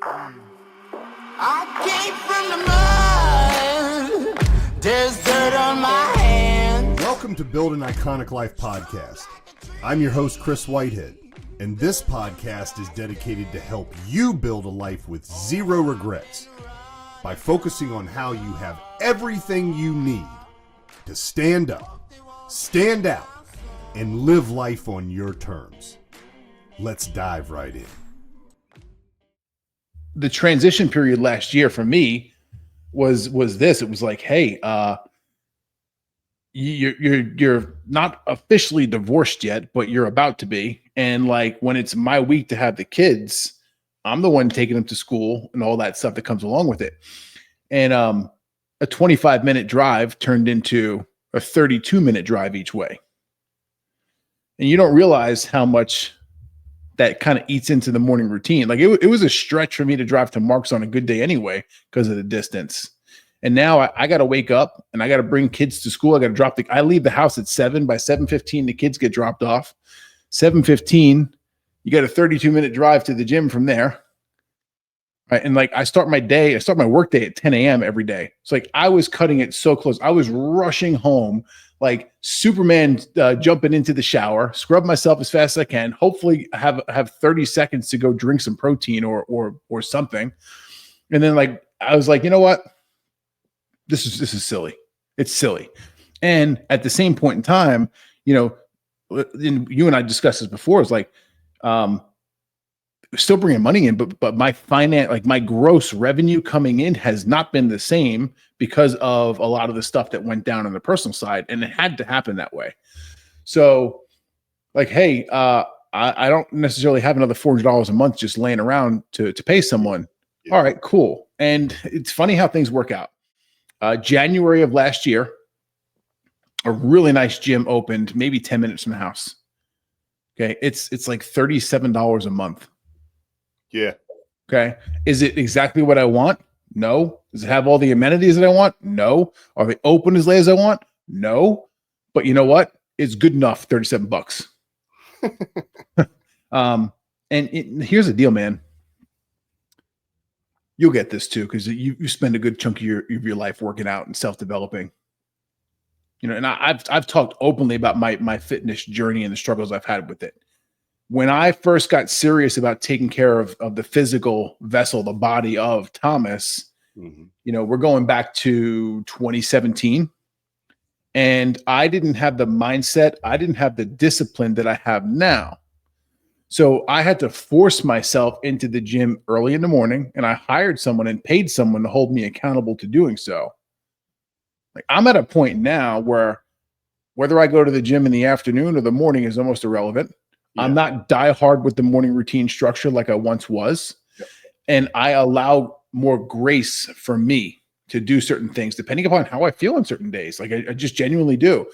I came from the mud. There's dirt on my hands. Welcome to Build an Iconic Life podcast. I'm your host, Chris Whitehead, and this podcast is dedicated to help you build a life with zero regrets by focusing on how you have everything you need to stand up, stand out, and live life on your terms. Let's dive right in. The transition period last year for me was this. It was like, hey, you're not officially divorced yet, but you're about to be. And like when it's my week to have the kids, I'm the one taking them to school and all that stuff that comes along with it. And a 25-minute drive turned into a 32-minute drive each way. And you don't realize how much that kind of eats into the morning routine. Like it was a stretch for me to drive to Mark's on a good day anyway, because of the distance. And now I got to wake up and I got to bring kids to school. I got to I leave the house at 7. By 7:15, the kids get dropped off. 7:15, you got a 32-minute drive to the gym from there. Right. And like I start my work day at 10 a.m. every day. It's like I was cutting it so close. I was rushing home like Superman, jumping into the shower, scrub myself as fast as I can, hopefully have 30 seconds to go drink some protein or something. And then like I was like, you know what? This is silly. It's silly. And at the same point in time, you know, you and I discussed this before, it's like still bringing money in, but my my gross revenue coming in has not been the same because of a lot of the stuff that went down on the personal side, and it had to happen that way. So like, hey, I don't necessarily have another $400 a month just laying around to pay someone. Yeah. All right, cool. And it's funny how things work out. January of last year, a really nice gym opened maybe 10 minutes from the house. Okay. It's like $37 a month. Yeah. Okay. Is it exactly what I want? No. Does it have all the amenities that I want? No. Are they open as late as I want? No. But you know what? It's good enough. $37. Here's the deal, man. You'll get this too, because you spend a good chunk of your life working out and self-developing. You know, and I've talked openly about my fitness journey and the struggles I've had with it. When I first got serious about taking care of the physical vessel, the body of Tomas, you know, we're going back to 2017. And I didn't have the mindset, I didn't have the discipline that I have now. So I had to force myself into the gym early in the morning, and I hired someone and paid someone to hold me accountable to doing so. Like I'm at a point now where whether I go to the gym in the afternoon or the morning is almost irrelevant. Yeah. I'm not diehard with the morning routine structure like I once was. Yep. And I allow more grace for me to do certain things depending upon how I feel on certain days. Like I just genuinely do.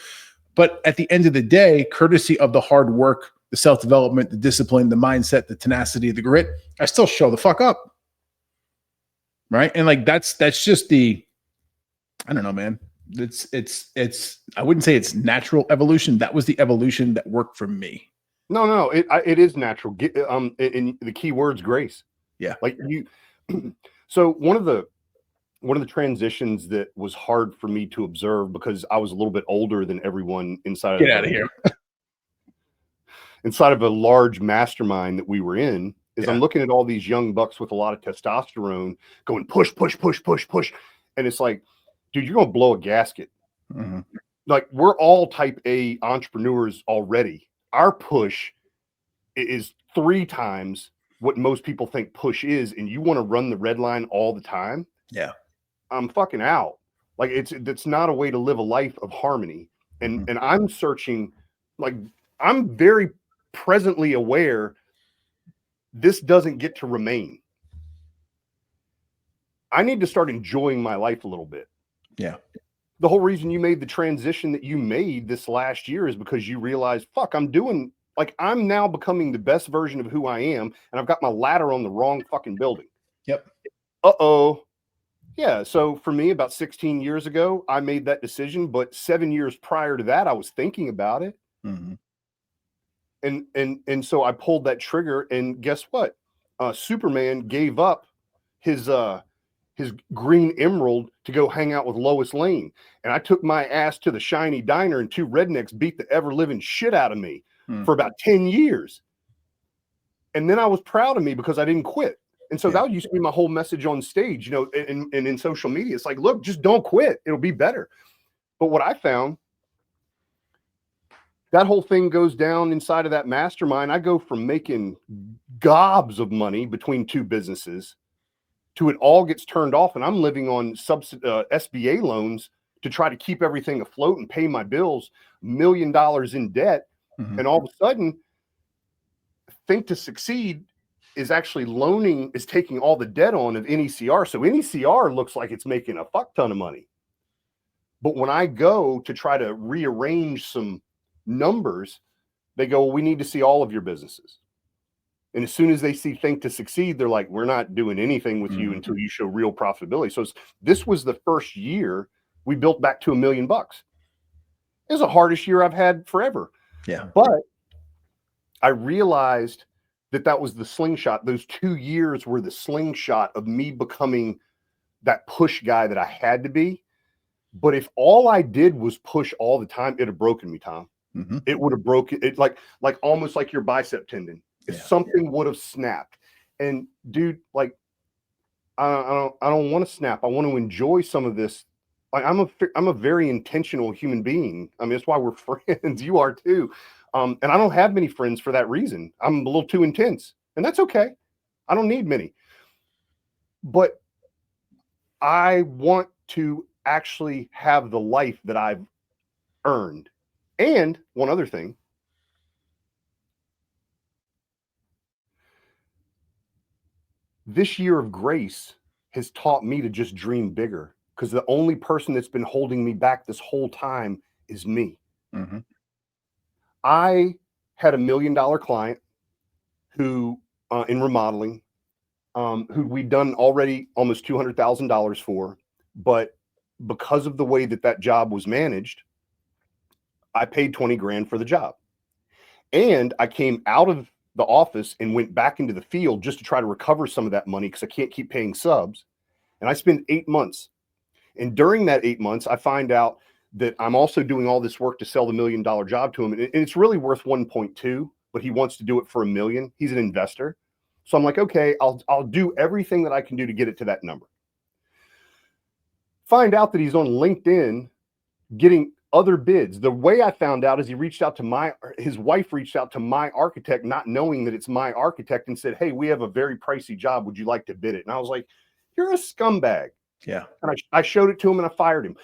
But at the end of the day, courtesy of the hard work, the self-development, the discipline, the mindset, the tenacity, the grit, I still show the fuck up. Right. And like, that's just I don't know, man. It's, I wouldn't say it's natural evolution. That was the evolution that worked for me. No, it is natural. And the key word's grace. Yeah. Like you, so one of the transitions that was hard for me to observe because I was a little bit older than everyone inside. Get out of here. Inside of a large mastermind that we were in is I'm looking at all these young bucks with a lot of testosterone going push. And it's like, dude, you're going to blow a gasket. Mm-hmm. Like we're all type A entrepreneurs already. Our push is 3 times what most people think push is. And you want to run the red line all the time. Yeah. I'm fucking out. Like that's not a way to live a life of harmony. And I'm searching, like I'm very presently aware this doesn't get to remain. I need to start enjoying my life a little bit. Yeah. The whole reason you made the transition that you made this last year is because you realized, fuck, I'm now becoming the best version of who I am. And I've got my ladder on the wrong fucking building. Yep. Uh-oh. Yeah. So for me, about 16 years ago, I made that decision, but 7 years prior to that, I was thinking about it. Mm-hmm. And so I pulled that trigger, and guess what? Superman gave up his green emerald to go hang out with Lois Lane. And I took my ass to the Shiny Diner, and two rednecks beat the ever living shit out of me for about 10 years. And then I was proud of me because I didn't quit. And so that used to be my whole message on stage, you know, and in social media. It's like, look, just don't quit. It'll be better. But what I found, that whole thing goes down inside of that mastermind. I go from making gobs of money between two businesses to it all gets turned off, and I'm living on SBA loans to try to keep everything afloat and pay my bills, $1 million in debt. And all of a sudden, Think to Succeed is actually taking all the debt on of NECR. So NECR looks like it's making a fuck ton of money. But when I go to try to rearrange some numbers, they go, well, we need to see all of your businesses. And as soon as they see Think to Succeed, they're like, we're not doing anything with you until you show real profitability. So this was the first year we built back to $1 million. It was the hardest year I've had forever. Yeah. But I realized that was the slingshot. Those 2 years were the slingshot of me becoming that push guy that I had to be. But if all I did was push all the time, it'd have broken me, Tom. It would have broken it, like almost like your bicep tendon. If something would have snapped. And dude, like I don't want to snap. I want to enjoy some of this. Like I'm a very intentional human being. I mean, that's why we're friends. You are too. And I don't have many friends for that reason. I'm a little too intense, and that's okay. I don't need many. But I want to actually have the life that I've earned. And one other thing. This year of grace has taught me to just dream bigger, because the only person that's been holding me back this whole time is me. I had $1 million client who, in remodeling, who we'd done already almost $200,000 for, but because of the way that job was managed, I paid 20 grand for the job. And I came out of the office and went back into the field just to try to recover some of that money, because I can't keep paying subs. And I spent 8 months. And during that 8 months, I find out that I'm also doing all this work to sell the $1 million job to him. And it's really worth 1.2, but he wants to do it for $1 million. He's an investor. So I'm like, okay, I'll do everything that I can do to get it to that number. Find out that he's on LinkedIn getting other bids. The way I found out is his wife reached out to my architect, not knowing that it's my architect, and said, hey, we have a very pricey job. Would you like to bid it? And I was like, you're a scumbag. Yeah. And I showed it to him and I fired him.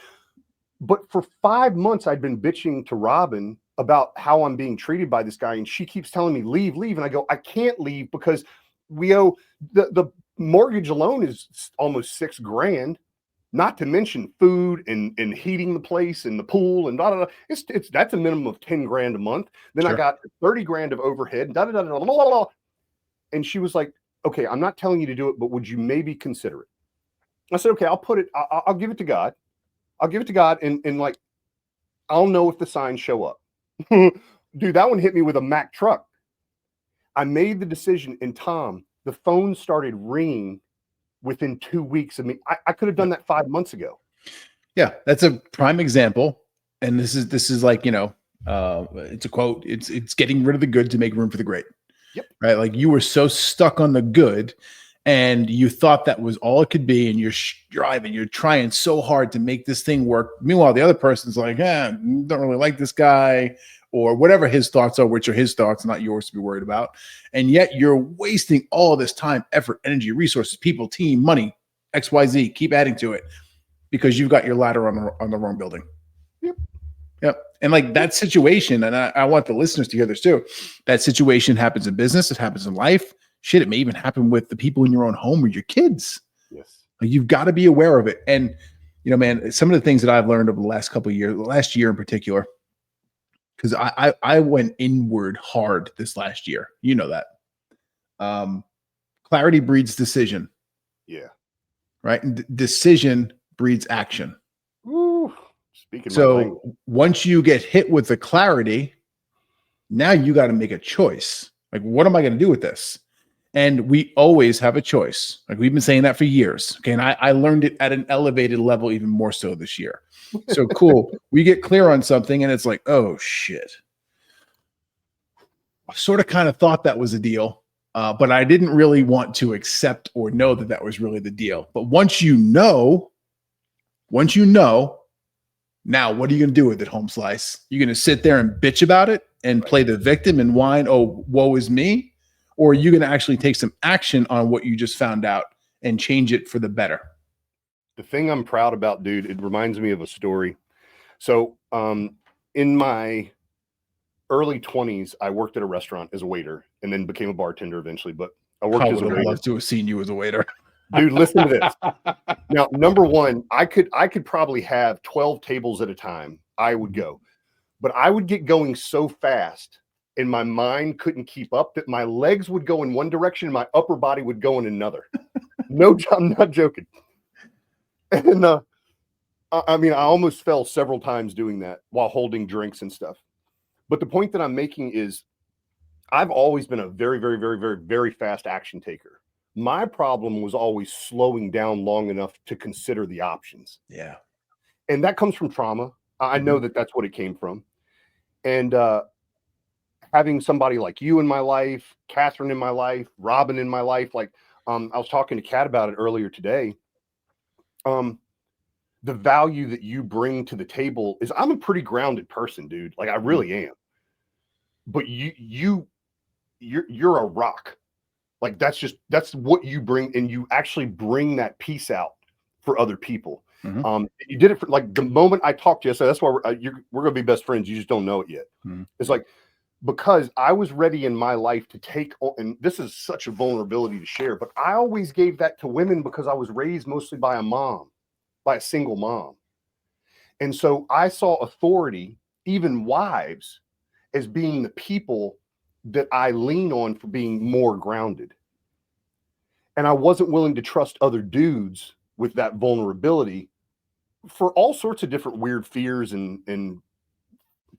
But for 5 months, I'd been bitching to Robin about how I'm being treated by this guy. And she keeps telling me, leave. And I go, I can't leave because we owe the mortgage alone is almost $6 grand. Not to mention food and heating the place and the pool and da da da. That's a minimum of 10 grand a month. Then I got 30 grand of overhead. Da da da da da da da. And she was like, "Okay, I'm not telling you to do it, but would you maybe consider it?" I said, "Okay, I'll put it. I'll give it to God. I'll give it to God, and like, I'll know if the signs show up." Dude, that one hit me with a Mack truck. I made the decision, and Tom, the phone started ringing within 2 weeks of me. I could have done that 5 months ago. Yeah, that's a prime example. And this is like, it's a quote. It's getting rid of the good to make room for the great. Yep. Right. Like you were so stuck on the good and you thought that was all it could be. And you're striving, you're trying so hard to make this thing work. Meanwhile, the other person's like, don't really like this guy, or whatever his thoughts are, which are his thoughts, not yours to be worried about. And yet you're wasting all this time, effort, energy, resources, people, team, money, XYZ, keep adding to it because you've got your ladder on the wrong building. Yep. And like that situation, and I want the listeners to hear this too, that situation happens in business. It happens in life. Shit, it may even happen with the people in your own home or your kids. Yes. Like you've got to be aware of it. And, man, some of the things that I've learned over the last couple of years, the last year in particular, because I went inward hard this last year. You know that. Clarity breeds decision. Yeah. Right. And decision breeds action. Ooh, speaking so once you get hit with the clarity, now you got to make a choice. Like, what am I going to do with this? And we always have a choice. Like we've been saying that for years. Okay. And I learned it at an elevated level, even more so this year. So cool. We get clear on something and it's like, oh shit. I sort of kind of thought that was a deal, but I didn't really want to accept or know that that was really the deal. But once you know, now what are you going to do with it, Home Slice? You're going to sit there and bitch about it and play the victim and whine, oh, woe is me? Or are you going to actually take some action on what you just found out and change it for the better? The thing I'm proud about, dude, it reminds me of a story. So in my early 20s, I worked at a restaurant as a waiter and then became a bartender eventually. But I worked as a waiter. I would love to have seen you as a waiter. Dude, listen to this. Now, number one, I could probably have 12 tables at a time. I would go. But I would get going so fast and my mind couldn't keep up that my legs would go in one direction and my upper body would go in another. No, I'm not joking. And I mean, I almost fell several times doing that while holding drinks and stuff. But the point that I'm making is I've always been a very, very, very, very, very fast action taker. My problem was always slowing down long enough to consider the options. Yeah. And that comes from trauma. I know that that's what it came from. And having somebody like you in my life, Catherine in my life, Robin in my life, like I was talking to Kat about it earlier today. The value that you bring to the table is I'm a pretty grounded person, dude. Like I really am. But you're a rock. Like that's what you bring, and you actually bring that peace out for other people. Mm-hmm. You did it for like the moment I talked to you. So that's why we're gonna be best friends. You just don't know it yet. Mm-hmm. It's like because I was ready in my life to take on, and this is such a vulnerability to share, but I always gave that to women because I was raised mostly by a single mom. And so I saw authority, even wives, as being the people that I lean on for being more grounded. And I wasn't willing to trust other dudes with that vulnerability for all sorts of different weird fears and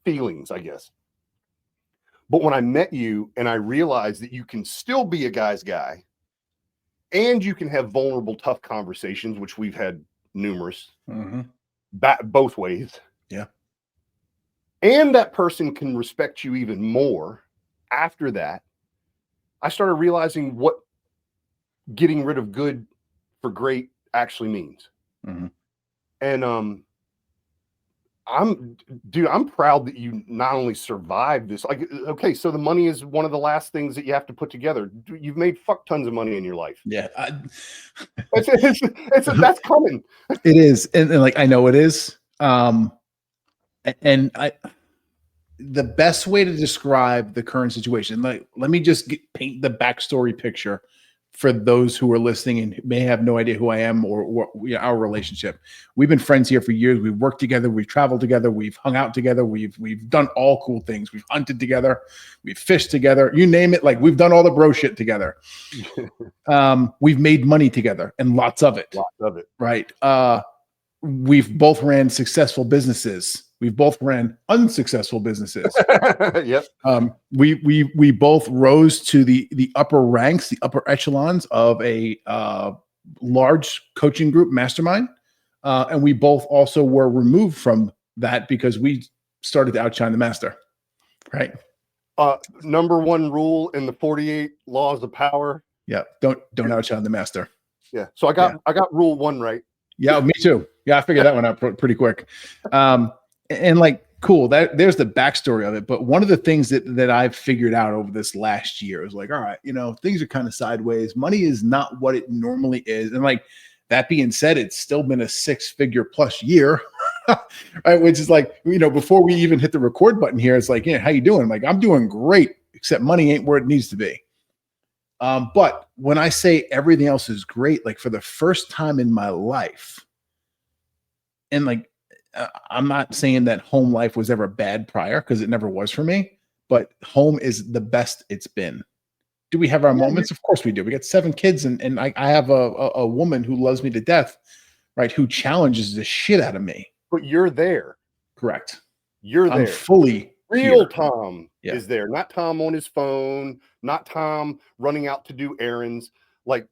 feelings, I guess. But when I met you and I realized that you can still be a guy's guy and you can have vulnerable, tough conversations, which we've had numerous, both ways. Yeah. And that person can respect you even more after that. I started realizing what getting rid of good for great actually means. Mm-hmm. And I'm proud that you not only survived this. Like, okay, so the money is one of the last things that you have to put together. You've made fuck tons of money in your life. Yeah, that's coming. It is, and like I know it is. The best way to describe the current situation, like let me just paint the backstory picture for those who are listening and may have no idea who I am or our relationship. We've been friends here for years. We've worked together. We've traveled together. We've hung out together. We've done all cool things. We've hunted together. We've fished together. You name it. Like we've done all the bro shit together. We've made money together and lots of it. Right. We've both ran successful businesses. We've both ran unsuccessful businesses. Yep. We both rose to the upper ranks, the upper echelons of a large coaching group mastermind. And we both also were removed from that because we started to outshine the master. Right. Number one rule in the 48 laws of power. Yeah. Don't outshine the master. Yeah. So I got rule 1 right. Yeah. Me too. Yeah. I figured that one out pretty quick. And like, cool, there's the backstory of it. But one of the things that I've figured out over this last year is like, all right, things are kind of sideways. Money is not what it normally is. And like, that being said, it's still been a 6-figure plus year, right? Which is like, before we even hit the record button here, it's like, how you doing? I'm like, I'm doing great, except money ain't where it needs to be. But when I say everything else is great, like for the first time in my life, and like, I'm not saying that home life was ever bad prior because it never was for me, but home is the best it's been. Do we have our moments? Of course we do. We got 7 kids and I have a woman who loves me to death, right? Who challenges the shit out of me. But you're there. Correct. You're there. I'm fully Real here. Tom is there, not Tom on his phone, not Tom running out to do errands. Like,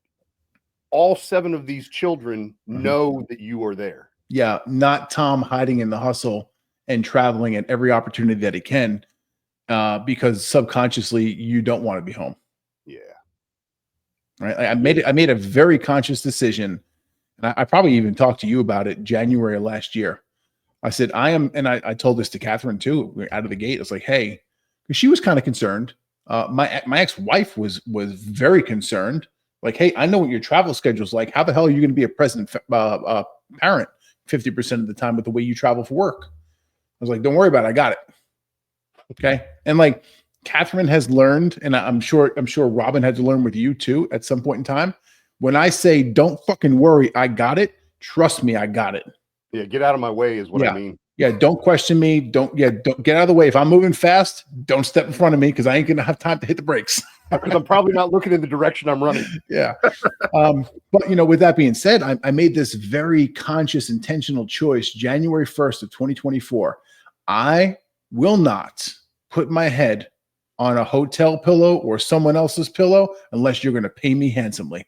all 7 of these children know that you are there. Yeah, not Tom hiding in the hustle and traveling at every opportunity that he can, because subconsciously you don't want to be home. Yeah. Right. I made a very conscious decision, and I probably even talked to you about it January of last year. I said, I told this to Catherine too. We're out of the gate. It's like, hey, because she was kind of concerned. My ex-wife was very concerned. Like, hey, I know what your travel schedule is like. How the hell are you going to be a present parent 50% of the time with the way you travel for work? I was like, don't worry about it. I got it. Okay. And like Catherine has learned, and I'm sure Robin had to learn with you too at some point in time. When I say, don't fucking worry, I got it. Trust me, I got it. Yeah. Get out of my way is what I mean. Yeah. Don't question me. Don't get out of the way. If I'm moving fast, don't step in front of me because I ain't going to have time to hit the brakes. Because I'm probably not looking in the direction I'm running. Yeah. But, with that being said, I made this very conscious, intentional choice January 1st of 2024. I will not put my head on a hotel pillow or someone else's pillow unless you're going to pay me handsomely.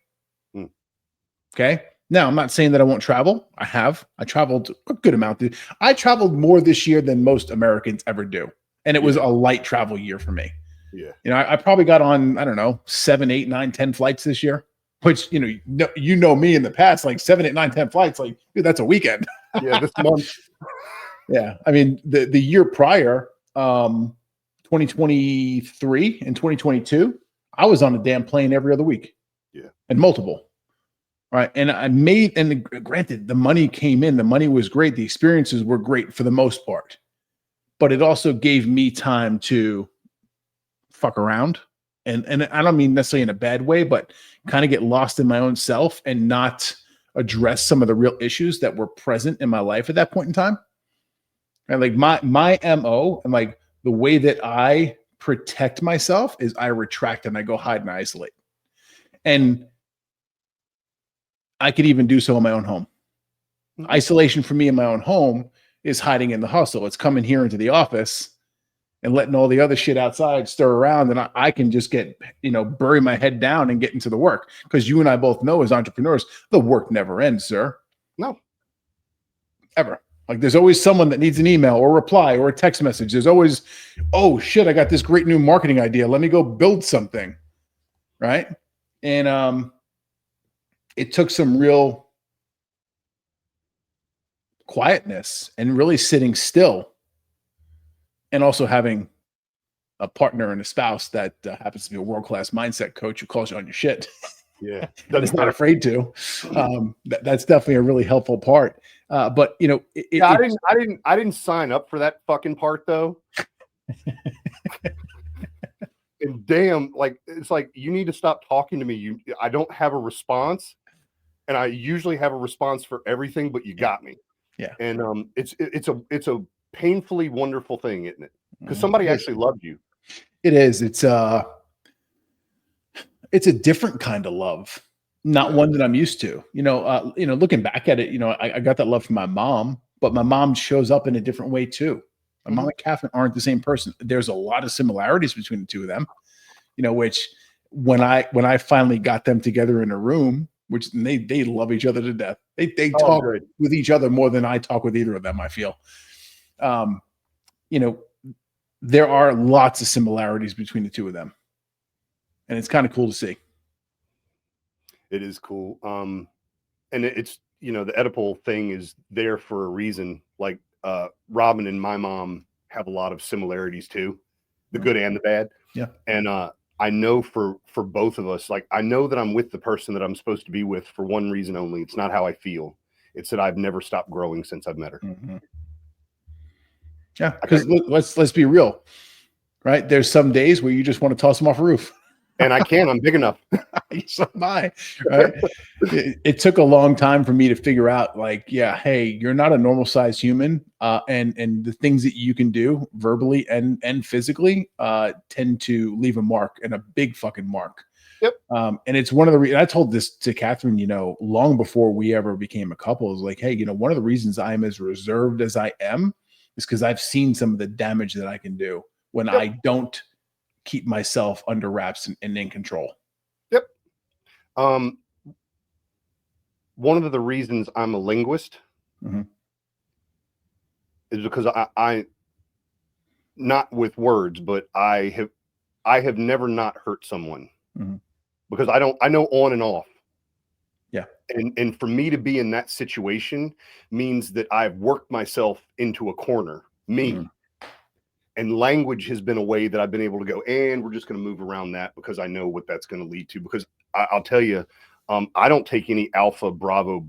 Okay. Now, I'm not saying that I won't travel. I traveled a good amount. I traveled more this year than most Americans ever do. And it was a light travel year for me. Yeah. I probably got on, I don't know, 7, 8, 9, 10 flights this year, which, me in the past, like 7, 8, 9, 10 flights, like, dude, that's a weekend. Yeah. This month. Yeah. I mean, the year prior, 2023 and 2022, I was on a damn plane every other week. Yeah. And multiple. Right. And granted, the money came in, the money was great. The experiences were great for the most part, but it also gave me time to fuck around. And I don't mean necessarily in a bad way, but kind of get lost in my own self and not address some of the real issues that were present in my life at that point in time. And like my MO and like the way that I protect myself is I retract and I go hide and isolate. And I could even do so in my own home. Isolation for me in my own home is hiding in the hustle. It's coming here into the office and letting all the other shit outside stir around. And I can just get, bury my head down and get into the work. Because you and I both know as entrepreneurs, the work never ends, sir. No. Ever. Like there's always someone that needs an email or reply or a text message. There's always, oh shit, I got this great new marketing idea. Let me go build something. Right. And it took some real quietness and really sitting still. And also having a partner and a spouse that happens to be a world-class mindset coach who calls you on your shit. Yeah. That is not afraid to. That's definitely a really helpful part. But I didn't sign up for that fucking part though. And damn, like it's like you need to stop talking to me. I don't have a response, and I usually have a response for everything, but you got me. Yeah. And it's a painfully wonderful thing, isn't it? Because somebody actually loved you. It is. It's a different kind of love, not one that I'm used to. Looking back at it, I got that love from my mom, but my mom shows up in a different way too. My mom and Catherine aren't the same person. There's a lot of similarities between the two of them, which when I finally got them together in a room, which they love each other to death. They talk with each other more than I talk with either of them, I feel. There are lots of similarities between the two of them. And it's kind of cool to see. It is cool. And it's, the Oedipal thing is there for a reason. Like Robin and my mom have a lot of similarities too, the good and the bad. Yeah. And I know for both of us, like I know that I'm with the person that I'm supposed to be with for one reason only. It's not how I feel. It's that I've never stopped growing since I've met her. Mm-hmm. Yeah, because let's be real, right? There's some days where you just want to toss them off a roof. And I can. I'm big enough. So am I. Right? It took a long time for me to figure out, like, yeah, hey, you're not a normal sized human, and the things that you can do verbally and physically tend to leave a mark, and a big fucking mark. Yep. And it's one of the reasons I told this to Catherine, long before we ever became a couple, is like, hey, one of the reasons I'm as reserved as I am is because I've seen some of the damage that I can do when Yep. I don't keep myself under wraps and in control. Yep. One of the reasons I'm a linguist is because I not with words, but I have never not hurt someone because I know on and off. Yeah. And for me to be in that situation means that I've worked myself into a corner, and language has been a way that I've been able to go, and we're just going to move around that because I know what that's going to lead to. Because I'll tell you, I don't take any alpha, bravo.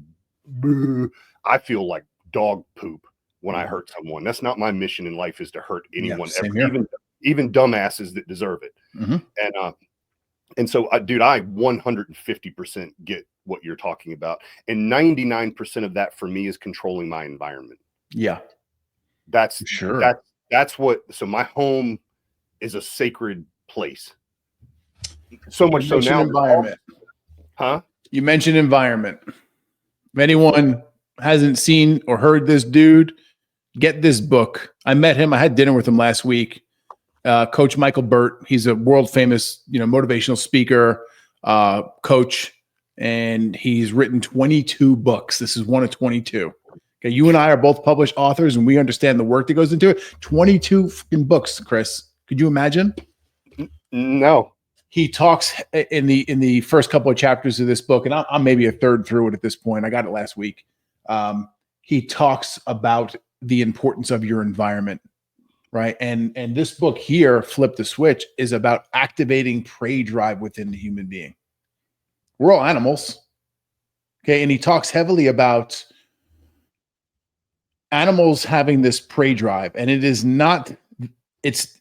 I feel like dog poop when I hurt someone. That's not my mission in life, is to hurt anyone, even dumbasses that deserve it. And so, dude, I 150% get what you're talking about. And 99% of that for me is controlling my environment. Yeah. That's sure. That's what, so my home is a sacred place. So much so now. Environment. Huh? You mentioned environment. If anyone hasn't seen or heard this dude, get this book. I met him. I had dinner with him last week. Coach Michael Burt. He's a world famous, motivational speaker, coach, and he's written 22 books. This is one of 22. Okay, you and I are both published authors, and we understand the work that goes into it. 22 fucking books, Chris. Could you imagine? No. He talks in the first couple of chapters of this book, and I'm maybe a third through it at this point. I got it last week. He talks about the importance of your environment, right? And this book here, Flip the Switch, is about activating prey drive within the human being. We're all animals, okay? And he talks heavily about animals having this prey drive, and it is not. It's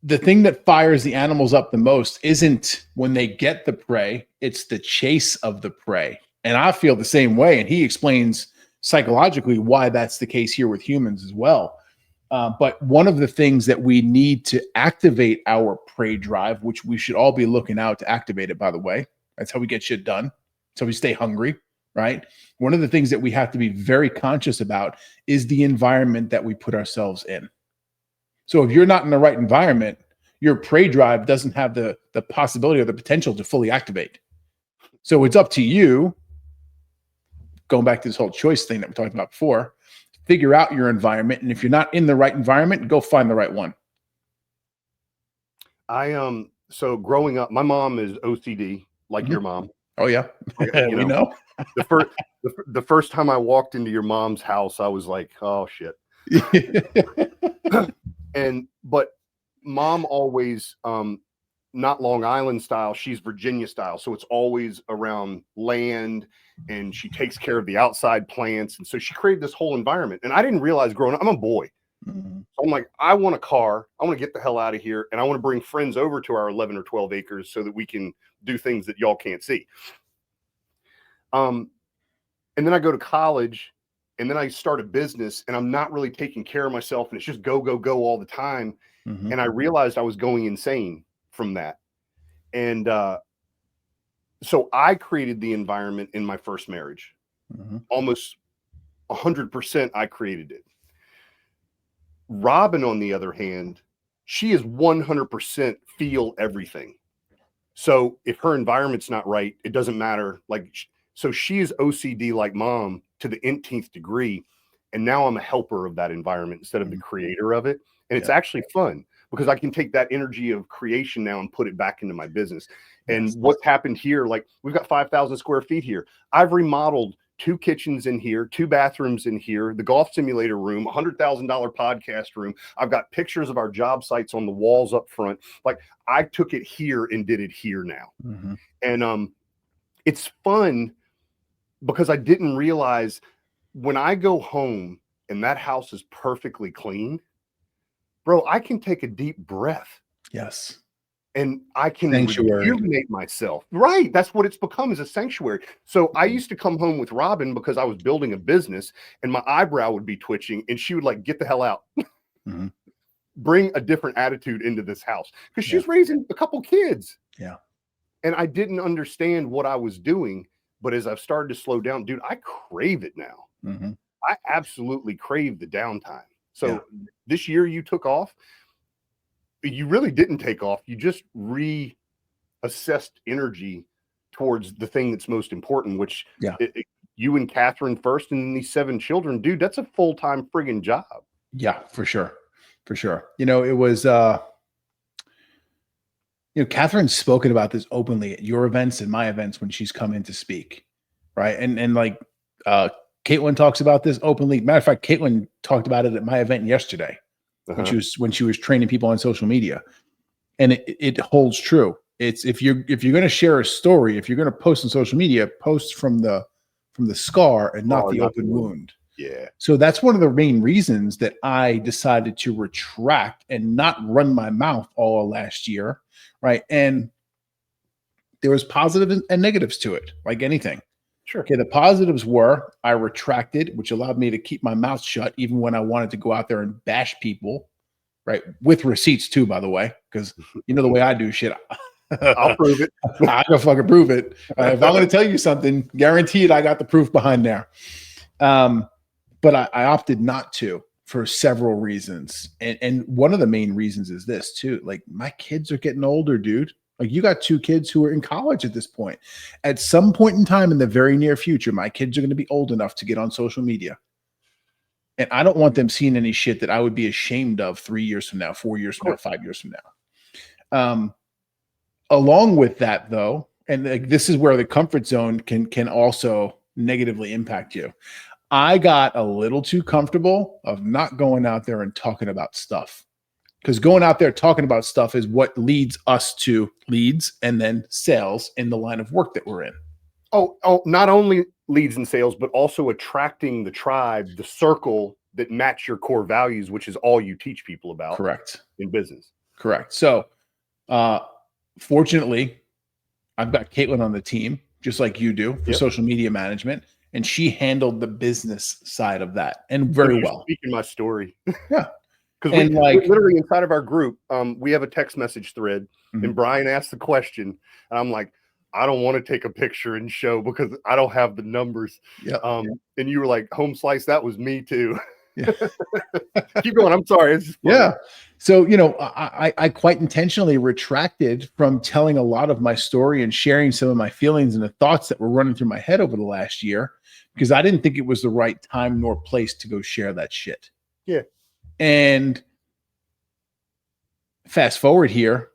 the thing that fires the animals up the most isn't when they get the prey, it's the chase of the prey. And I feel the same way. And he explains psychologically why that's the case here with humans as well. But one of the things that we need to activate our prey drive, which we should all be looking out to activate it, by the way. That's how we get shit done. So we stay hungry, right? One of the things that we have to be very conscious about is the environment that we put ourselves in. So if you're not in the right environment, your prey drive doesn't have the possibility or the potential to fully activate. So it's up to you, going back to this whole choice thing that we talked about before, figure out your environment. And if you're not in the right environment, go find the right one. So growing up, my mom is OCD, like your mom. Oh yeah. We know. The first time I walked into your mom's house, I was like, oh shit. But mom always, not Long Island style, she's Virginia style. So it's always around land, and she takes care of the outside plants. And so she created this whole environment. And I didn't realize growing up, I'm a boy. So I'm like, I want a car. I want to get the hell out of here. And I want to bring friends over to our 11 or 12 acres so that we can do things that y'all can't see. And then I go to college, and then I start a business, and I'm not really taking care of myself, and it's just go, go, go all the time. And I realized I was going insane from that. And so I created the environment in my first marriage. Almost 100% I created it. Robin, on the other hand, she is 100% feel everything. So if her environment's not right, it doesn't matter. So she is OCD like mom to the nth degree. And now I'm a helper of that environment instead of the creator of it. And it's actually fun because I can take that energy of creation now and put it back into my business. And what's happened here, like we've got 5,000 square feet here. I've remodeled 2 kitchens in here, 2 bathrooms in here, the golf simulator room, $100,000 podcast room. I've got pictures of our job sites on the walls up front. Like I took it here and did it here now. And it's fun because I didn't realize when I go home and that house is perfectly clean, bro, I can take a deep breath. Yes. And I can rejuvenate myself. Right. That's what it's become, is a sanctuary. So I used to come home with Robin because I was building a business and my eyebrow would be twitching and she would like, get the hell out. Bring a different attitude into this house because she's raising a couple kids. Yeah. And I didn't understand what I was doing. But as I've started to slow down, dude, I crave it now. I absolutely crave the downtime. So this year you took off. You really didn't take off. You just reassessed energy towards the thing that's most important, which you and Catherine first, and then these 7 children, dude, that's a full-time friggin' job. Yeah, for sure. For sure. It was, Catherine's spoken about this openly at your events and my events when she's come in to speak. Right. And like, Caitlin talks about this openly. Matter of fact, Caitlin talked about it at my event yesterday when she was training people on social media, and it holds true. It's if you're going to share a story, if you're going to post on social media, post from the scar and not the open wound. Yeah. So that's one of the main reasons that I decided to retract and not run my mouth all last year. Right. And there was positives and negatives to it, like anything. Sure. Okay. The positives were I retracted, which allowed me to keep my mouth shut, even when I wanted to go out there and bash people, right? With receipts too, by the way, because you know the way I do shit. I'll prove it. I can fucking prove it. If I'm going to tell you something, guaranteed I got the proof behind there. But I opted not to for several reasons. And one of the main reasons is this too. Like, my kids are getting older, dude. Like, you got 2 kids who are in college at this point. At some point in time in the very near future, my kids are going to be old enough to get on social media. And I don't want them seeing any shit that I would be ashamed of 3 years from now, 4 years from now, 5 years from now. Along with that, though, and this is where the comfort zone can also negatively impact you. I got a little too comfortable of not going out there and talking about stuff. Because going out there talking about stuff is what leads us to leads and then sales in the line of work that we're in. Oh, not only leads and sales, but also attracting the tribe, the circle that match your core values, which is all you teach people about. Correct. In business. Correct. So, fortunately, I've got Caitlin on the team, just like you do, for social media management. And she handled the business side of that, and very well. Speaking my story. Yeah. Because we literally inside of our group, we have a text message thread, and Brian asked the question, and I'm like, I don't want to take a picture and show because I don't have the numbers. Yeah. And you were like, home slice, that was me too. Yeah. Keep going. I'm sorry. It's just funny. Yeah. So, I quite intentionally retracted from telling a lot of my story and sharing some of my feelings and the thoughts that were running through my head over the last year, because I didn't think it was the right time nor place to go share that shit. Yeah. And fast forward here,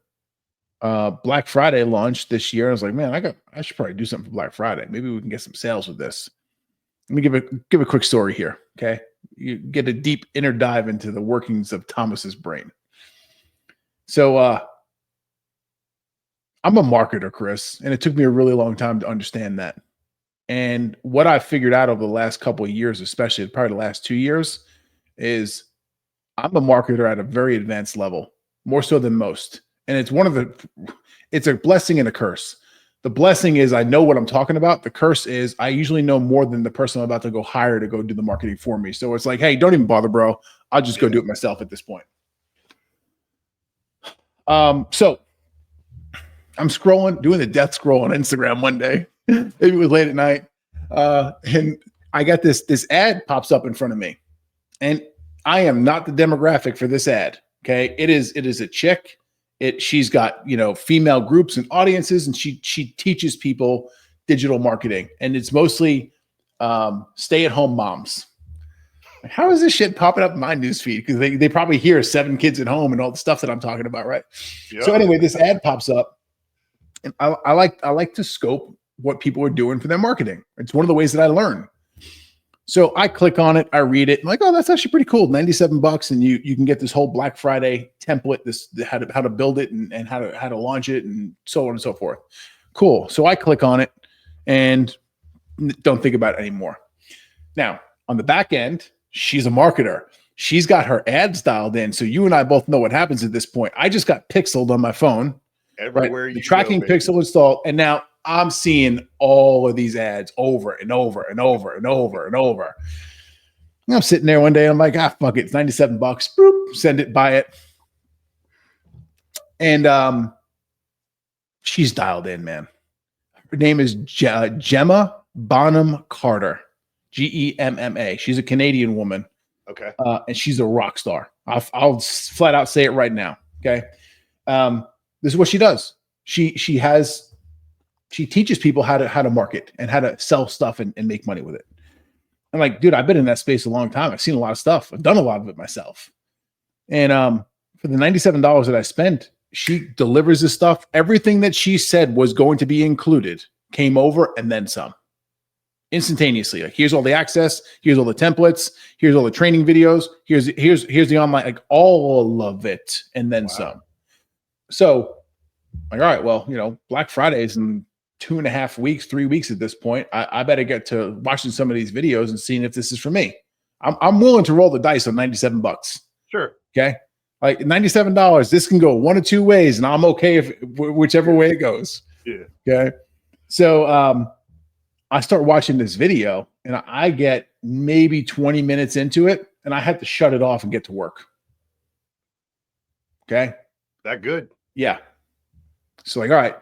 Black Friday launched this year. I was like, man, I should probably do something for Black Friday. Maybe we can get some sales with this. Let me give a quick story here. Okay. You get a deep inner dive into the workings of Tomas's brain. So, I'm a marketer, Chris, and it took me a really long time to understand that. And what I figured out over the last couple of years, especially probably the last 2 years, is I'm a marketer at a very advanced level, more so than most. And it's a blessing and a curse. The blessing is I know what I'm talking about. The curse is I usually know more than the person I'm about to go hire to go do the marketing for me. So it's like, hey, don't even bother, bro. I'll just go do it myself at this point. So I'm doing the death scroll on Instagram one day. Maybe it was late at night. And I got this ad pops up in front of me. And I am not the demographic for this ad. Okay. It is a chick. She's got, female groups and audiences, and she teaches people digital marketing, and it's mostly stay-at-home moms. How is this shit popping up in my newsfeed? Because they probably hear 7 kids at home and all the stuff that I'm talking about, right? Yeah. So anyway, this ad pops up, and I like to scope what people are doing for their marketing. It's one of the ways that I learn. So I click on it, I read it, I'm like, oh, that's actually pretty cool. $97, and you can get this whole Black Friday template, how to build it and how to launch it, and so on and so forth. Cool. So I click on it and don't think about it anymore. Now, on the back end, she's a marketer. She's got her ads dialed in. So you and I both know what happens at this point. I just got pixeled on my phone. Everywhere right? The tracking pixel installed, and now I'm seeing all of these ads over and over and over and over and over. And I'm sitting there one day, I'm like, fuck it, it's $97. Boop, send it, buy it. And she's dialed in, man. Her name is Gemma Bonham Carter. Gemma. She's a Canadian woman. Okay. And she's a rock star. I'll flat out say it right now. Okay. This is what she does. She teaches people how to market and how to sell stuff and make money with it. I'm like, dude, I've been in that space a long time. I've seen a lot of stuff. I've done a lot of it myself. And for the $97 that I spent, she delivers this stuff. Everything that she said was going to be included came over and then some. Instantaneously. Like, here's all the access, here's all the templates, here's all the training videos, here's the online, like all of it, and then some. So, like, all right, well, Black Friday is in 2.5 weeks, 3 weeks at this point. I better get to watching some of these videos and seeing if this is for me. I'm willing to roll the dice on $97. Sure. Okay. Like $97, this can go one of two ways, and I'm okay if whichever way it goes. Yeah. Okay. So I start watching this video, and I get maybe 20 minutes into it, and I had to shut it off and get to work. Okay. That good. Yeah. So like, all right,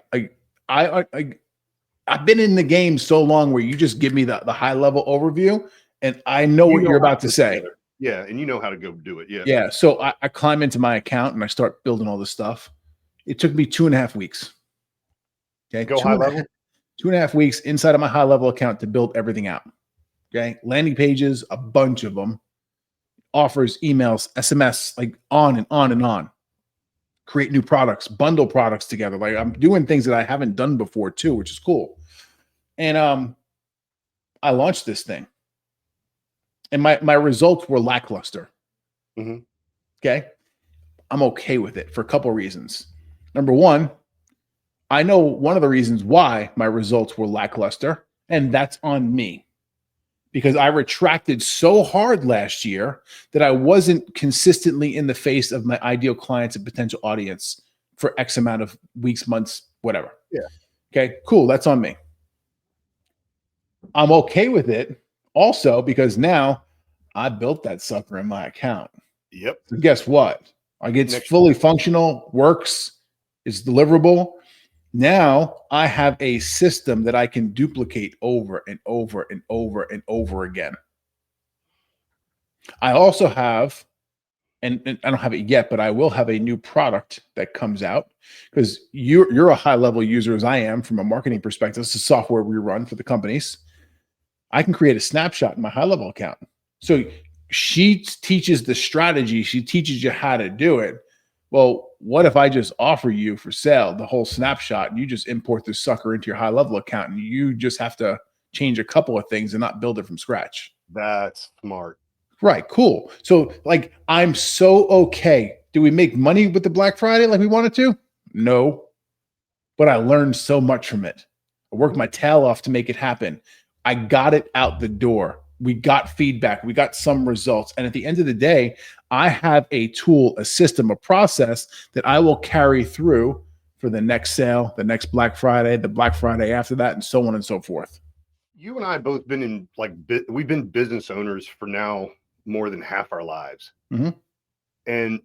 I've been in the game so long where you just give me the high level overview, and I know what you're about to say. Yeah, and you know how to go do it. Yeah. Yeah. So I climb into my account and I start building all this stuff. It took me 2.5 weeks. Okay. Go high level. 2.5 weeks inside of my high level account to build everything out. Okay. Landing pages, a bunch of them, offers, emails, SMS, like on and on and on. Create new products, bundle products together. Like, I'm doing things that I haven't done before too, which is cool. And I launched this thing, and my results were lackluster. Mm-hmm. Okay. I'm okay with it for a couple of reasons. Number one, I know one of the reasons why my results were lackluster, and that's on me. Because I retracted so hard last year that I wasn't consistently in the face of my ideal clients and potential audience for X amount of weeks, months, whatever. Yeah. Okay, cool. That's on me. I'm okay with it also because now I built that sucker in my account. Yep. So guess what? It's fully functional, works, it's deliverable. Now I have a system that I can duplicate over and over and over and over again. I also have, and I don't have it yet, but I will have a new product that comes out because you're a high level user as I am from a marketing perspective. This is software we run for the companies. I can create a snapshot in my high level account. So she teaches the strategy. She teaches you how to do it. Well, what if I just offer you for sale the whole snapshot and you just import this sucker into your high level account and you just have to change a couple of things and not build it from scratch? That's smart. Right. Cool. So like, I'm so okay. Do we make money with the Black Friday like we wanted to? No, but I learned so much from it. I worked my tail off to make it happen. I got it out the door. We got feedback. We got some results. And at the end of the day, I have a tool, a system, a process that I will carry through for the next sale, the next Black Friday, the Black Friday after that, and so on and so forth. You and I have both been in we've been business owners for now more than half our lives. Mm-hmm. And,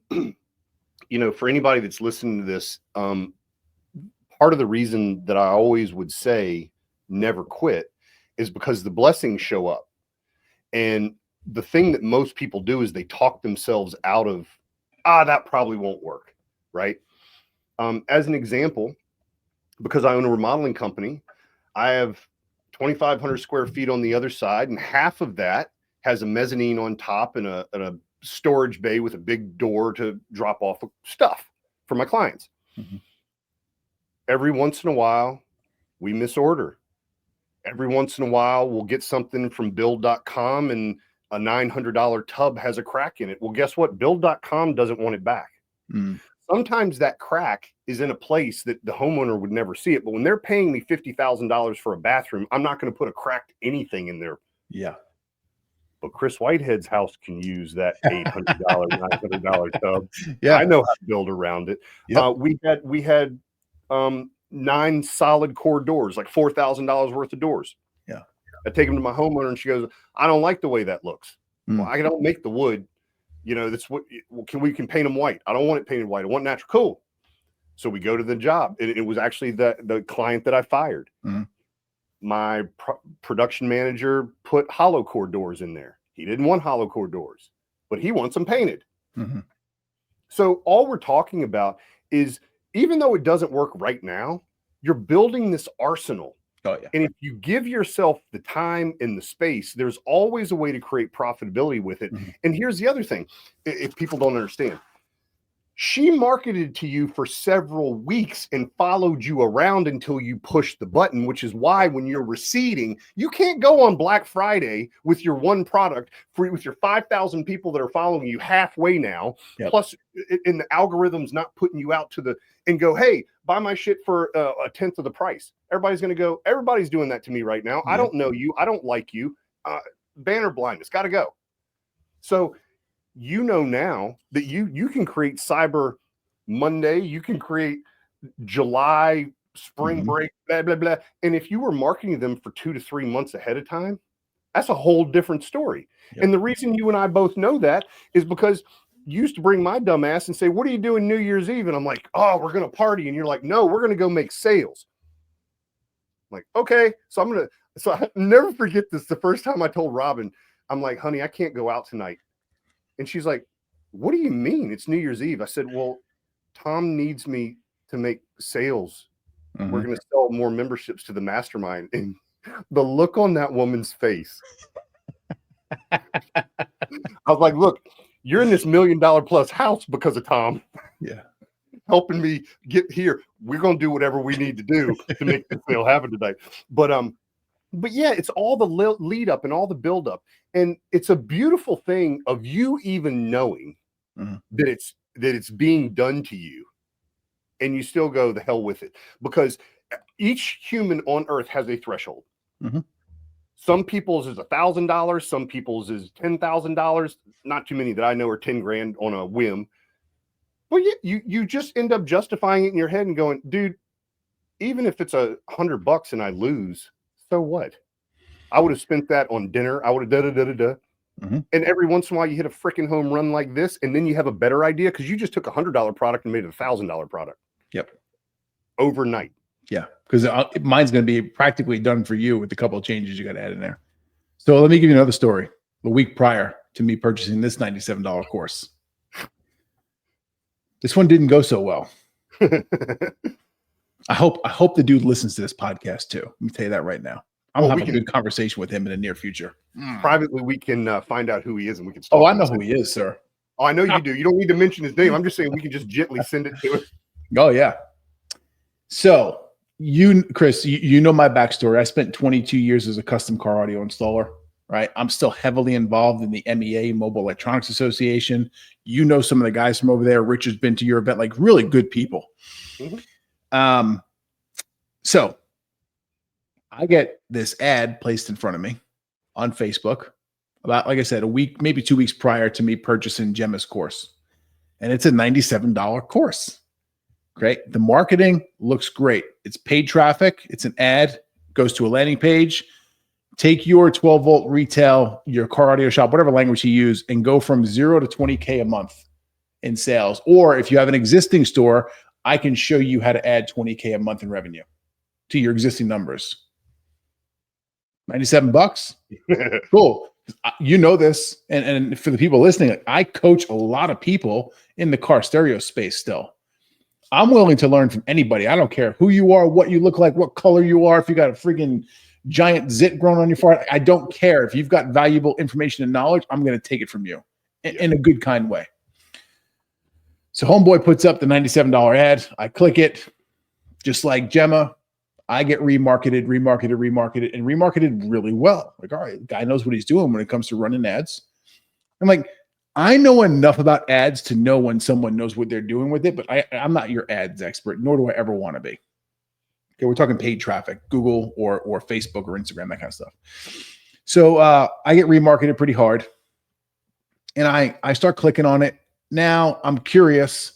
for anybody that's listening to this, part of the reason that I always would say never quit is because the blessings show up. And the thing that most people do is they talk themselves out of, that probably won't work, right? As an example, because I own a remodeling company, I have 2,500 square feet on the other side, and half of that has a mezzanine on top and a storage bay with a big door to drop off stuff for my clients. Mm-hmm. Every once in a while, we misorder. Every once in a while, we'll get something from build.com and a $900 tub has a crack in it. Well, guess what? Build.com doesn't want it back. Mm. Sometimes that crack is in a place that the homeowner would never see it. But when they're paying me $50,000 for a bathroom, I'm not going to put a cracked anything in there. Yeah. But Chris Whitehead's house can use that $800, $900 tub. Yeah. I know how to build around it. Yep. We had 9 solid core doors, like $4,000 worth of doors. Yeah. I take them to my homeowner and she goes, I don't like the way that looks. Well, I don't make the wood. That's what we can paint them white. I don't want it painted white. I want natural. Cool. So we go to the job. It was actually the client that I fired. Mm-hmm. my production manager put hollow core doors in there. He didn't want hollow core doors, but he wants them painted. Mm-hmm. So all we're talking about is, even though it doesn't work right now, you're building this arsenal. Oh, yeah. And if you give yourself the time and the space, there's always a way to create profitability with it. Mm-hmm. And here's the other thing, if people don't understand. She marketed to you for several weeks and followed you around until you pushed the button, which is why when you're receding, you can't go on Black Friday with your one product with your 5,000 people that are following you halfway now. Yep. Plus, in the algorithm's not putting you out and go, hey, buy my shit for a tenth of the price. Everybody's going to go, everybody's doing that to me right now. I don't know you. I don't like you. Banner blindness, got to go. So, you know now that you can create Cyber Monday, you can create July, spring break, blah, blah, blah. And if you were marketing them for 2 to 3 months ahead of time, that's a whole different story. Yep. And the reason you and I both know that is because you used to bring my dumb ass and say, what are you doing New Year's Eve? And I'm like, oh, we're going to party. And you're like, no, we're going to go make sales. I'm like, okay. So I never forget this. The first time I told Robin, I'm like, honey, I can't go out tonight. And she's like, what do you mean? It's New Year's Eve. I said, well, Tom needs me to make sales. Mm-hmm. We're going to sell more memberships to the mastermind. And the look on that woman's face. I was like, look, you're in this $1 million plus house because of Tom. Yeah. Helping me get here. We're going to do whatever we need to do to make this sale happen today. But yeah, it's all the lead up and all the build up. And it's a beautiful thing of you even knowing that it's being done to you. And you still go the hell with it, because each human on earth has a threshold. Mm-hmm. Some people's is $1,000. Some people's is $10,000. Not too many that I know are 10 grand on a whim. Well, you just end up justifying it in your head and going, dude, even if it's $100 and I lose, so what? I would have spent that on dinner. I would have Mm-hmm. And every once in a while you hit a freaking home run like this, and then you have a better idea because you just took $100 product and made it $1,000 product. Yep. Overnight. Yeah, because mine's going to be practically done for you with a couple of changes you got to add in there. So let me give you another story. The week prior to me purchasing this $97 course, this one didn't go so well. I hope the dude listens to this podcast too. Let me tell you that right now. I'm having a good conversation with him in the near future. Privately, we can find out who he is, and we can. Oh, I know who he is, sir. Oh, I know you do. You don't need to mention his name. I'm just saying we can just gently send it to him. Oh yeah. So Chris, you know my backstory. I spent 22 years as a custom car audio installer. Right. I'm still heavily involved in the MEA, Mobile Electronics Association. You know some of the guys from over there. Richard's been to your event, like really good people. Mm-hmm. So I get this ad placed in front of me on Facebook about, like I said, a week, maybe 2 weeks prior to me purchasing Gemma's course. And it's a $97 course. Great. The marketing looks great. It's paid traffic. It's an ad, goes to a landing page. Take your 12 volt retail, your car audio shop, whatever language you use, and go from 0 to 20K a month in sales. Or if you have an existing store, I can show you how to add 20K a month in revenue to your existing numbers. $97. Cool. You know this. And for the people listening, I coach a lot of people in the car stereo space still. I'm willing to learn from anybody. I don't care who you are, what you look like, what color you are, if you got a freaking giant zit growing on your forehead. I don't care. If you've got valuable information and knowledge, I'm going to take it from you in a good, kind way. So homeboy puts up the $97 ad. I click it. Just like Gemma, I get remarketed and remarketed really well. Like, all right, the guy knows what he's doing when it comes to running ads. I'm like, I know enough about ads to know when someone knows what they're doing with it, but I'm not your ads expert, nor do I ever want to be. Okay, we're talking paid traffic, Google or Facebook or Instagram, that kind of stuff. So I get remarketed pretty hard, and I start clicking on it. Now I'm curious.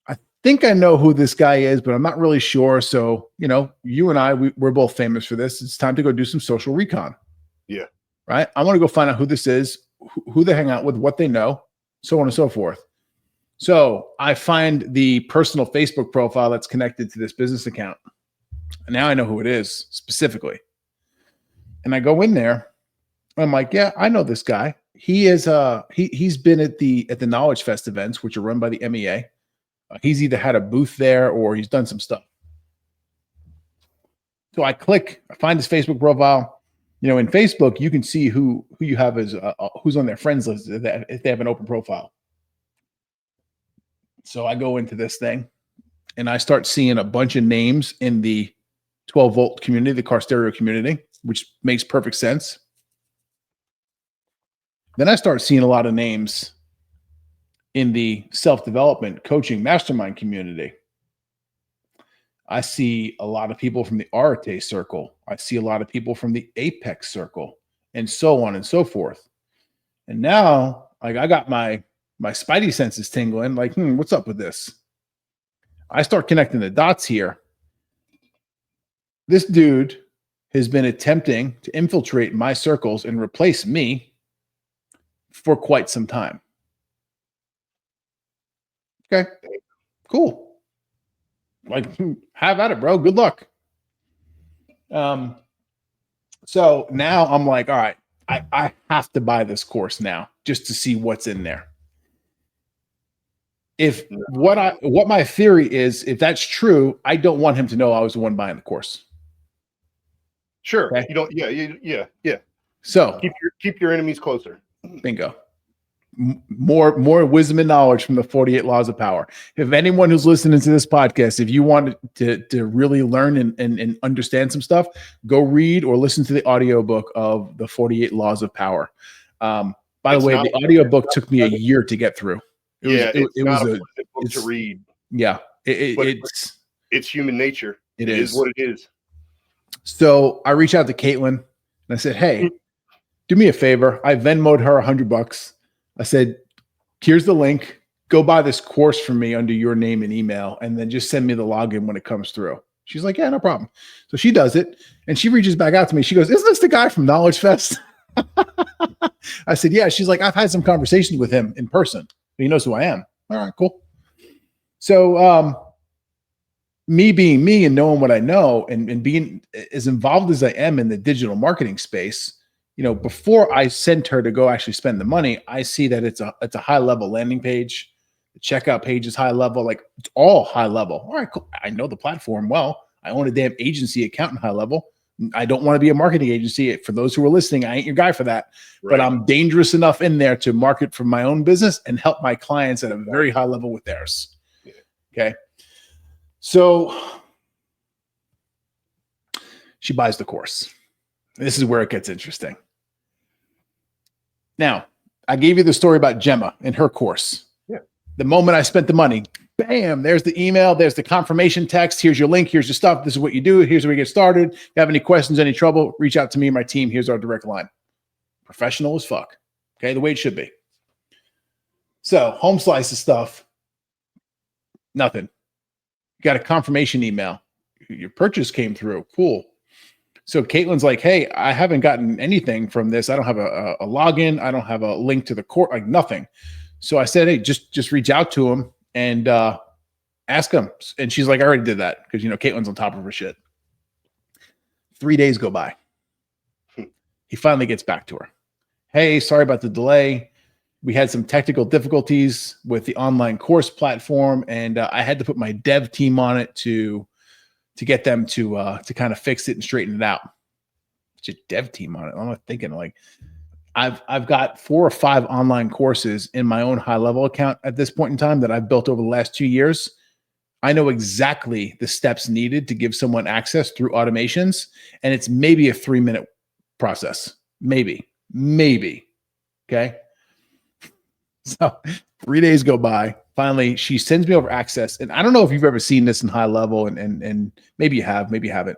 I think I know who this guy is, but I'm not really sure. So, you and I, we're both famous for this. It's time to go do some social recon. Yeah. Right? I want to go find out who this is, who they hang out with, what they know, so on and so forth. So I find the personal Facebook profile that's connected to this business account. And now I know who it is specifically. And I go in there. I'm like, yeah, I know this guy. He is he's been at the Knowledge Fest events, which are run by the MEA. He's either had a booth there or he's done some stuff. So I find his Facebook profile. You know, in Facebook, you can see who you have as who's on their friends list if they have an open profile. So I go into this thing and I start seeing a bunch of names in the 12 volt community, the car stereo community, which makes perfect sense. Then I start seeing a lot of names in the self-development coaching mastermind community. I see a lot of people from the Arete circle. I see a lot of people from the Apex circle, and so on and so forth. And now, like, I got my spidey senses tingling, like, what's up with this? I start connecting the dots here. This dude has been attempting to infiltrate my circles and replace me for quite some time. Okay, cool. Like, have at it, bro. Good luck. So now I'm like, all right, I have to buy this course now just to see what's in there. If what my theory is, if that's true, I don't want him to know I was the one buying the course. Sure. Okay? You don't. Yeah. So keep your enemies closer. Bingo. More wisdom and knowledge from the 48 laws of power. If anyone who's listening to this podcast, if you want to really learn and understand some stuff, go read or listen to the audiobook of the 48 laws of power. By the way, the audiobook took me a year to get through. It was a book to read. Yeah. It's human nature. It is what it is. So I reached out to Caitlin and I said, hey, do me a favor. I Venmo'd her $100. I said, here's the link. Go buy this course for me under your name and email, and then just send me the login when it comes through. She's like, yeah, no problem. So she does it, and she reaches back out to me. She goes, isn't this the guy from Knowledge Fest? I said, yeah. She's like, I've had some conversations with him in person. He knows who I am. All right, cool. So me being me and knowing what I know and being as involved as I am in the digital marketing space, you know, before I sent her to go actually spend the money, I see that it's a high level landing page. The checkout page is high level, like it's all high level. All right, cool. I know the platform well. I own a damn agency account in high level. I don't want to be a marketing agency. For those who are listening, I ain't your guy for that. Right. But I'm dangerous enough in there to market for my own business and help my clients at a very high level with theirs. Yeah. Okay. So she buys the course. This is where it gets interesting. Now, I gave you the story about Gemma and her course. Yeah. The moment I spent the money, bam, there's the email, there's the confirmation text. Here's your link. Here's your stuff. This is what you do. Here's where we get started. If you have any questions, any trouble, reach out to me and my team. Here's our direct line. Professional as fuck. Okay, the way it should be. So, home slice of stuff, nothing. You got a confirmation email. Your purchase came through. Cool. So Caitlin's like, hey, I haven't gotten anything from this. I don't have a login. I don't have a link to the course, like nothing. So I said, hey, just reach out to him and ask him. And she's like, I already did that because, you know, Caitlin's on top of her shit. 3 days go by. He finally gets back to her. Hey, sorry about the delay. We had some technical difficulties with the online course platform, and I had to put my dev team on it to get them to kind of fix it and straighten it out. It's a dev team on it. I'm not thinking like I've got 4 or 5 online courses in my own high level account at this point in time that I've built over the last 2 years. I know exactly the steps needed to give someone access through automations, and it's maybe a 3-minute process. Maybe. Okay. So 3 days go by. Finally, she sends me over access. And I don't know if you've ever seen this in high level, and maybe you have, maybe you haven't.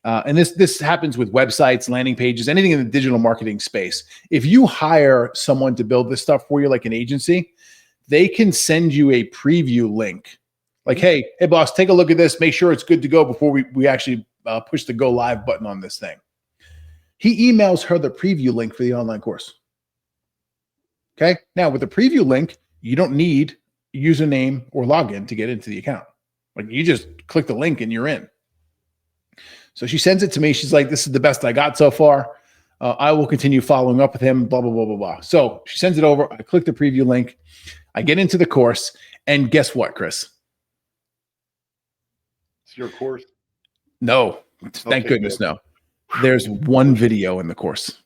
And this happens with websites, landing pages, anything in the digital marketing space. If you hire someone to build this stuff for you, like an agency, they can send you a preview link. Like, hey boss, take a look at this. Make sure it's good to go before we actually push the go live button on this thing. He emails her the preview link for the online course. Okay. Now with the preview link, you don't need username or login to get into the account. Like you just click the link and you're in. So she sends it to me. She's like, this is the best I got so far. I will continue following up with him, blah, blah, blah, blah, blah. So she sends it over. I click the preview link. I get into the course. And guess what, Chris? It's your course. No. Thank goodness, good. no. There's one video in the course.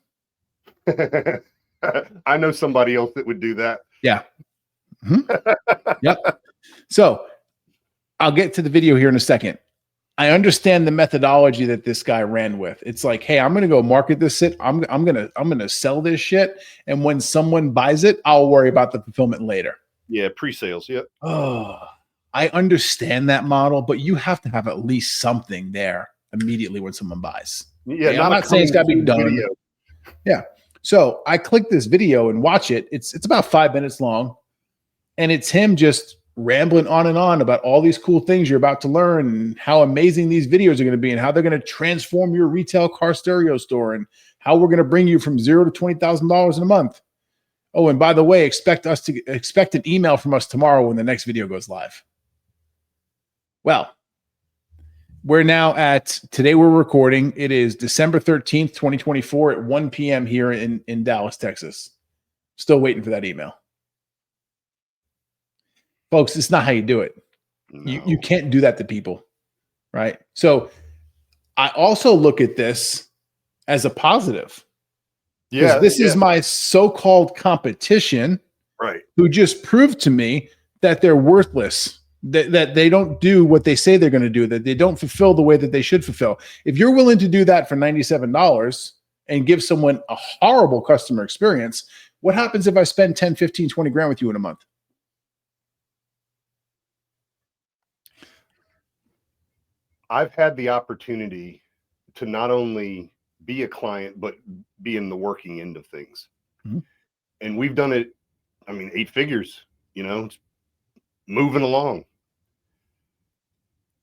I know somebody else that would do that. Yeah. Yep. So I'll get to the video here in a second. I understand the methodology that this guy ran with. It's like, hey, I'm going to go market this shit. I'm going to sell this shit. And when someone buys it, I'll worry about the fulfillment later. Yeah. Pre-sales. Yep. Oh, I understand that model, but you have to have at least something there immediately when someone buys. Yeah. I'm not saying it's got to be done. Video. Yeah. So I click this video and watch it. It's about 5 minutes long. And it's him just rambling on and on about all these cool things you're about to learn and how amazing these videos are going to be and how they're going to transform your retail car stereo store and how we're going to bring you from $0 to $20,000 in a month. Oh, and by the way, expect an email from us tomorrow when the next video goes live. Well, we're now today we're recording. It is December 13th, 2024 at 1 p.m. here in Dallas, Texas. Still waiting for that email. Folks, it's not how you do it. No. You can't do that to people, right? So I also look at this as a positive. Yeah. This is my so-called competition, right? Who just proved to me that they're worthless, that they don't do what they say they're going to do, that they don't fulfill the way that they should fulfill. If you're willing to do that for $97 and give someone a horrible customer experience, what happens if I spend 10, 15, 20 grand with you in a month? I've had the opportunity to not only be a client, but be in the working end of things. Mm-hmm. And we've done it, 8 figures, it's moving along.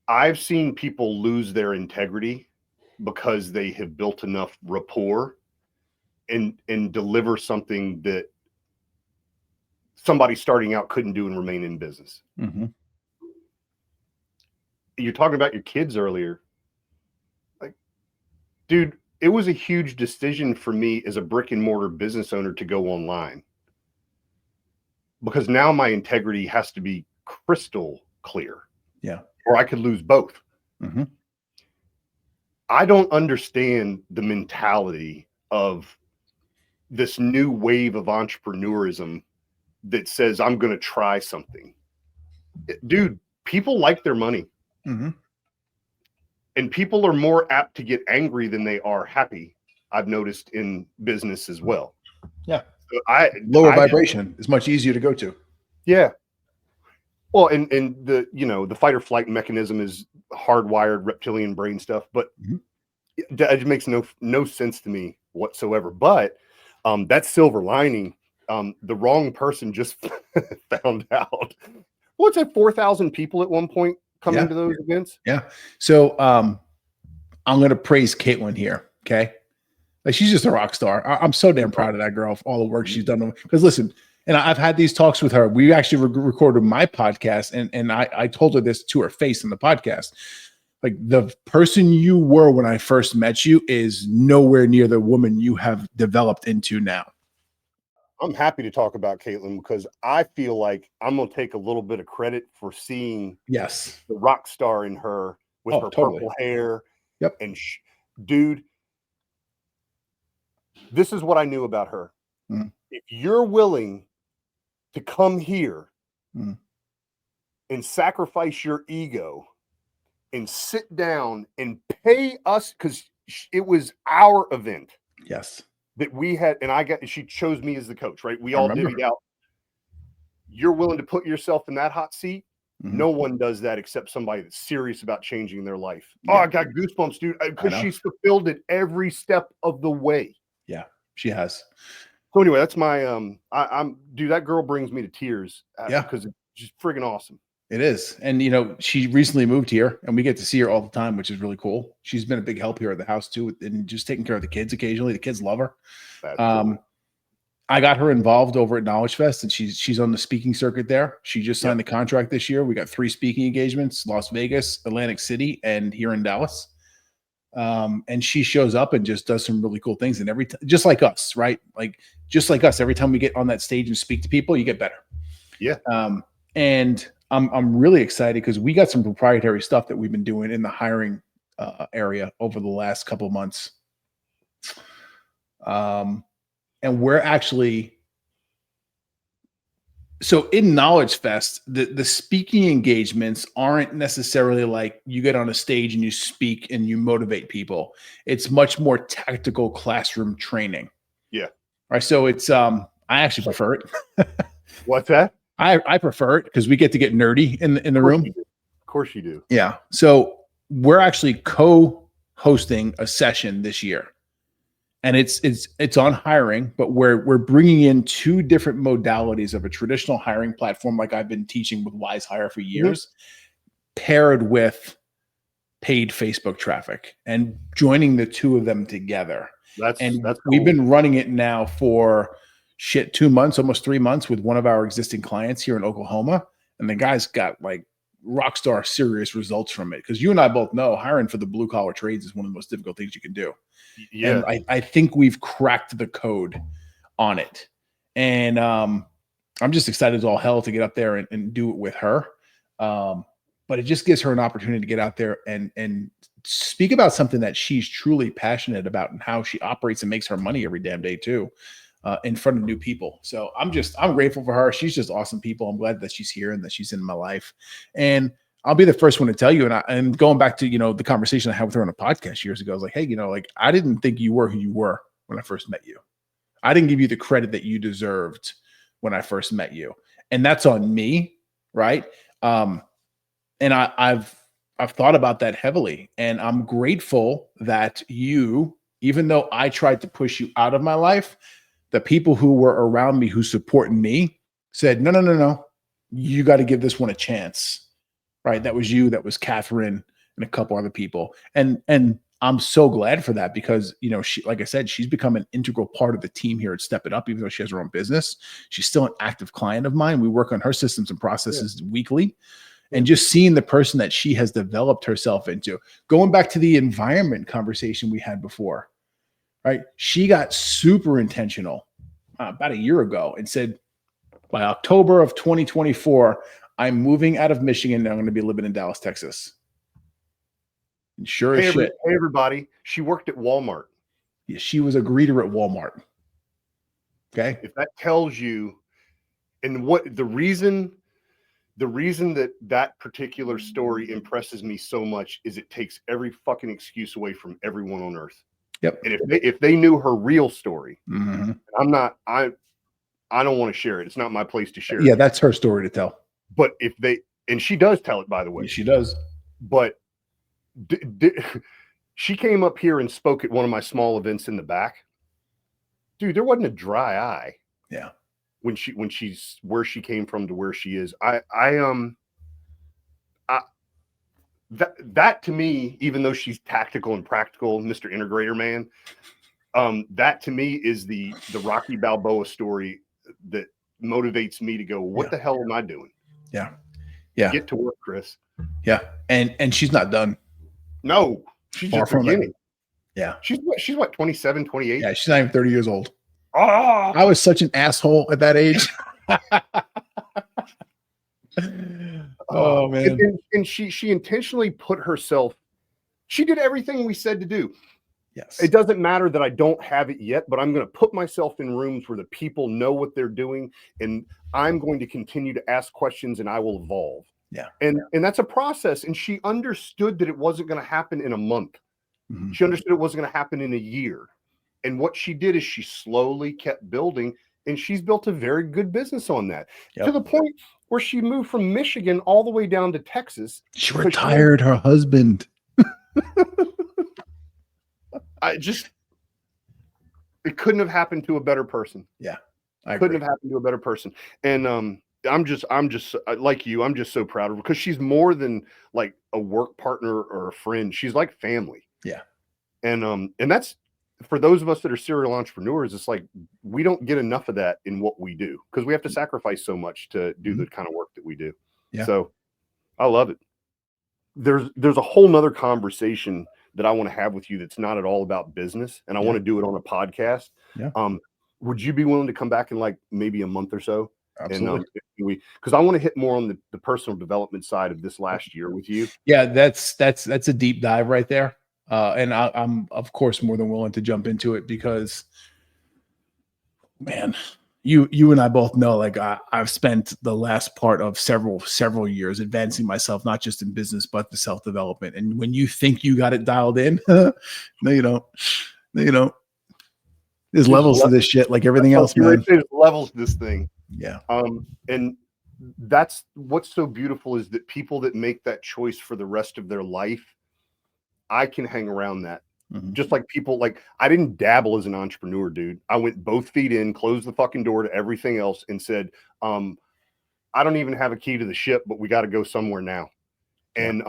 I've seen people lose their integrity because they have built enough rapport and deliver something that somebody starting out couldn't do and remain in business. Mm-hmm. You're talking about your kids earlier. Like, dude, it was a huge decision for me as a brick and mortar business owner to go online because now my integrity has to be crystal clear. Yeah. Or I could lose both. Mm-hmm. I don't understand the mentality of this new wave of entrepreneurism that says, I'm going to try something. Dude, people like their money. Mm-hmm. And people are more apt to get angry than they are happy. I've noticed in business as well. Yeah. So lower vibration is much easier to go to. Yeah. Well, and the fight or flight mechanism is hardwired reptilian brain stuff, but mm-hmm. It makes no sense to me whatsoever. But that silver lining, the wrong person just found out. What's that? 4,000 people at one point coming to those events. Yeah. So I'm going to praise Caitlin here. Okay. Like, she's just a rock star. I'm so damn proud of that girl for all the work she's done. Because listen, and I've had these talks with her. We actually recorded my podcast and I told her this to her face in the podcast. Like, the person you were when I first met you is nowhere near the woman you have developed into now. I'm happy to talk about Caitlin because I feel like I'm going to take a little bit of credit for seeing the rock star in her with her purple hair. Yep. And dude, this is what I knew about her. Mm. If you're willing to come here and sacrifice your ego and sit down and pay us, because it was our event. Yes. That we had, and she chose me as the coach, right? We all divvied out. You're willing to put yourself in that hot seat. Mm-hmm. No one does that except somebody that's serious about changing their life. Yeah. Oh, I got goosebumps, dude, because she's fulfilled it every step of the way. Yeah, she has. So anyway, that's my dude, that girl brings me to tears. Because it's just friggin' awesome. It is. And, she recently moved here and we get to see her all the time, which is really cool. She's been a big help here at the house too, and just taking care of the kids occasionally. The kids love her. Cool. I got her involved over at Knowledge Fest, and she's on the speaking circuit there. She just signed the contract this year. We got 3 speaking engagements: Las Vegas, Atlantic City, and here in Dallas. And she shows up and just does some really cool things. And every time, just like us, right? Like just like us, every time we get on that stage and speak to people, you get better. Yeah. And I'm really excited because we got some proprietary stuff that we've been doing in the hiring area over the last couple of months. And we're actually, so in Knowledge Fest, the speaking engagements aren't necessarily like you get on a stage and you speak and you motivate people. It's much more tactical classroom training. Yeah. All right. So it's I actually prefer it. What's that? I prefer it because we get to get nerdy in the room. Of course you do. Yeah. So we're actually co-hosting a session this year. And it's on hiring, but we're bringing in two different modalities of a traditional hiring platform, like I've been teaching with Wise Hire for years, paired with paid Facebook traffic and joining the two of them together. That's cool. We've been running it now for 2 months, almost 3 months with one of our existing clients here in Oklahoma. And the guy's got like rock star serious results from it. Because you and I both know hiring for the blue collar trades is one of the most difficult things you can do. Yeah. And I think we've cracked the code on it. And I'm just excited as all hell to get up there and do it with her. But it just gives her an opportunity to get out there and speak about something that she's truly passionate about and how she operates and makes her money every damn day too, in front of new people. So I'm grateful for her. She's just awesome people. I'm glad that she's here and that she's in my life. And I'll be the first one to tell you. And going back to, the conversation I had with her on a podcast years ago, I was like, hey, I didn't think you were who you were when I first met you. I didn't give you the credit that you deserved when I first met you. And that's on me. Right. And I've thought about that heavily, and I'm grateful that you, even though I tried to push you out of my life, the people who were around me who support me said, no, you got to give this one a chance. Right. That was you. That was Catherine and a couple other people. And I'm so glad for that because, she, like I said, she's become an integral part of the team here at Step It Up, even though she has her own business. She's still an active client of mine. We work on her systems and processes weekly. And just seeing the person that she has developed herself into, going back to the environment conversation we had before, right? She got super intentional about a year ago and said, by October of 2024, I'm moving out of Michigan and I'm going to be living in Dallas, Texas. And sure as shit. Hey, everybody. She worked at Walmart. Yeah, she was a greeter at Walmart. Okay. If that tells you, and what the reason that particular story impresses me so much is it takes every fucking excuse away from everyone on earth. Yep. And if they knew her real story, mm-hmm. I don't want to share it. It's not my place to share it. Yeah, it. that's her story to tell. But and she does tell it, by the way. Yeah, she does. But she came up here and spoke at one of my small events in the back. Dude, there wasn't a dry eye. Yeah. When she's where she came from to where she is. That to me, even though she's tactical and practical, Mr. Integrator man, that to me is the Rocky Balboa story that motivates me to go, what the hell am I doing? Yeah. Yeah. Get to work, Chris. Yeah. And she's not done. No, she's just beginning. Yeah. She's what, 27, 28? Yeah, she's not even 30 years old. Oh, I was such an asshole at that age. Oh man. And she intentionally put herself, she did everything we said to do. Yes. It doesn't matter that I don't have it yet, but I'm going to put myself in rooms where the people know what they're doing, and I'm going to continue to ask questions and I will evolve. Yeah. And that's a process. And she understood that it wasn't going to happen in a month. Mm-hmm. She understood it wasn't going to happen in a year. And what she did is she slowly kept building, and she's built a very good business on that, to the point where she moved from Michigan all the way down to Texas. She retired her husband. It couldn't have happened to a better person. Yeah. It couldn't have happened to a better person. And I'm just like you, I'm just so proud of her because she's more than like a work partner or a friend. She's like family. Yeah. And that's, for those of us that are serial entrepreneurs, it's like we don't get enough of that in what we do because we have to sacrifice so much to do the kind of work that we do. Yeah. So I love it. There's a whole nother conversation that I want to have with you that's not at all about business, and I want to do it on a podcast. Yeah. Would you be willing to come back in like maybe a month or so? Absolutely. And because I want to hit more on the personal development side of this last year with you. Yeah, that's a deep dive right there. And I'm of course more than willing to jump into it because, man, you and I both know, like I've spent the last part of several years advancing myself, not just in business, but the self-development. And when you think you got it dialed in, no, you don't. No, you don't. There's levels to this shit, like everything else, man. There's levels to this thing. Yeah. And that's what's so beautiful is that people that make that choice for the rest of their life, I can hang around that. Just like people, like I didn't dabble as an entrepreneur, dude. I went both feet in, closed the fucking door to everything else, and said, I don't even have a key to the ship, but we got to go somewhere now. And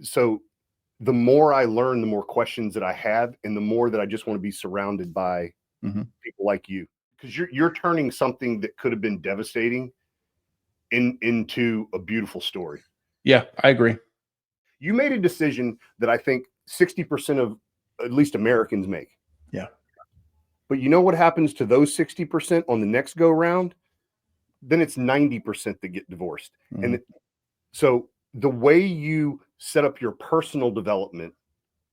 so the more I learn, the more questions that I have, and the more that I just want to be surrounded by people like you, because you're turning something that could have been devastating into a beautiful story. Yeah, I agree. You made a decision that I think 60% of at least Americans make. Yeah. But you know what happens to those 60% on the next go round? Then it's 90% that get divorced. And so the way you set up your personal development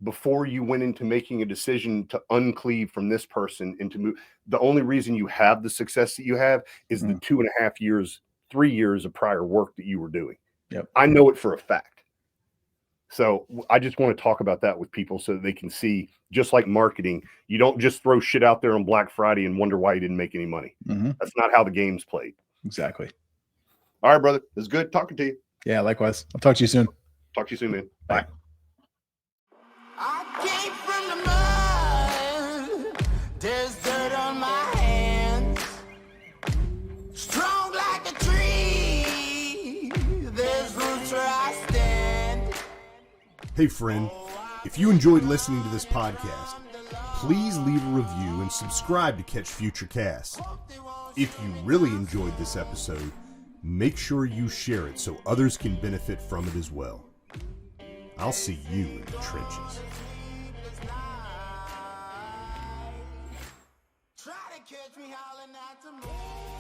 before you went into making a decision to uncleave from this person and to move, the only reason you have the success that you have is the 2.5 years, 3 years of prior work that you were doing. Yep. I know it for a fact. So I just want to talk about that with people so that they can see, just like marketing, you don't just throw shit out there on Black Friday and wonder why you didn't make any money. That's not how the game's played. Exactly. All right, brother. It's good talking to you. Yeah, likewise. I'll talk to you soon. Talk to you soon, man. Bye. I came from the mud. There's dirt on my hands. Strong like a tree. There's roots where I stand. Hey friend, if you enjoyed listening to this podcast, please leave a review and subscribe to catch future casts. If you really enjoyed this episode, make sure you share it so others can benefit from it as well. I'll see you in the trenches. Try to catch me howling at the moon.